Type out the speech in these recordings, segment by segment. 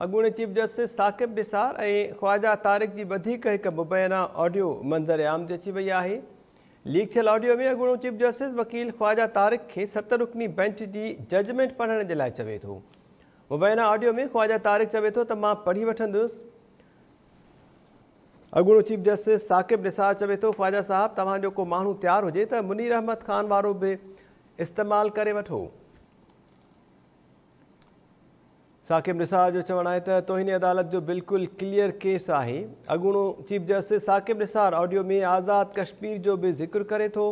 अॻूणे chief justice Saqib Nisar ऐं ख्वाजा तारिक जी वधीक हिकु मुबैना ऑडियो मंज़र आम ते अची वई आहे। लीक थियल ऑडियो में अॻूणो चीफ जस्टिस वकील ख्वाजा तारिक खे 7 रुकनी बेंच जी जजमेंट पढ़ण जे लाइ चवे थो। मुबैना ऑडियो में ख्वाजा तारिक चवे थो त मां पढ़ी वठंदुसि। अॻूणो चीफ जस्टिस साक़िब निसार चवे थो, ख्वाजा साहब तव्हांजो को माण्हू तयारु हुजे त मुनीर अहमद ख़ान वारो बि इस्तेमालु करे वठो। साक़िब निसार जो चवणु आहे त तौहीन अदालत जो बिल्कुलु क्लियर केस आहे। अॻूणो chief justice Saqib Nisar audio में आज़ाद कश्मीर जो बि ज़िक्र करे थो।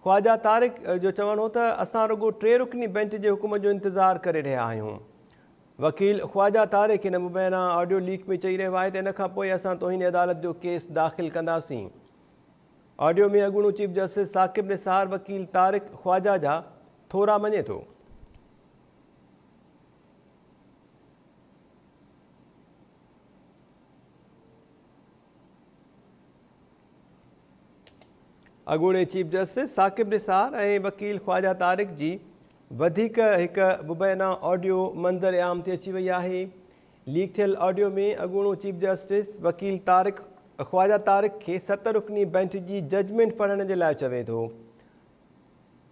ख्वाजा तारिक जो चवणु हो त असां रुॻो 3 रुकनी बेंच जे हुकुम जो इंतज़ारु करे रहिया आहियूं। वकील ख्वाजा तारिक हिन मुबैना ऑडियो लीक में चई रहियो आहे त इन खां पोइ असां तौहीन अदालत जो केस दाख़िल कंदासीं। ऑडियो में अॻूणो चीफ जस्टिस साक़िब निसार वकील तारिक ख्वाजा जा थोरा मञे थो। अॻूणे चीफ जस्टिस साक़िब निसार ऐं वकील ख्वाजा तारिक जी वधीक हिकु मुबैना ऑडियो मंज़र आम ते अची वई आहे। लीक थियल ऑडियो में अॻूणो चीफ जस्टिस वकील तारिक ख्वाजा तारिक खे 7 रुकनी बेंच जी जजमेंट पढ़ण जे लाइ चवे थो।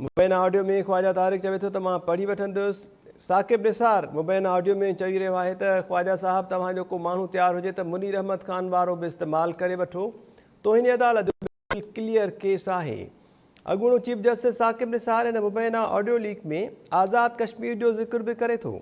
मुबैना ऑडियो में ख्वाजा तारिक चवे थो त मां पढ़ी वठंदुसि। साक़िब निसार मुबैना ऑडियो में चई रहियो आहे त ख्वाजा साहब तव्हांजो को माण्हू तयारु हुजे त मुनीर अहमद ख़ान वारो बि इस्तेमालु करे वठो। तौहीन अदालत जो क्लियर केस आहे। अॻूणो चीफ जस्टिस साक़िब निसार हिन मुबैना ऑडियो लीक में आज़ाद कश्मीर जो ज़िक्र बि करे थो।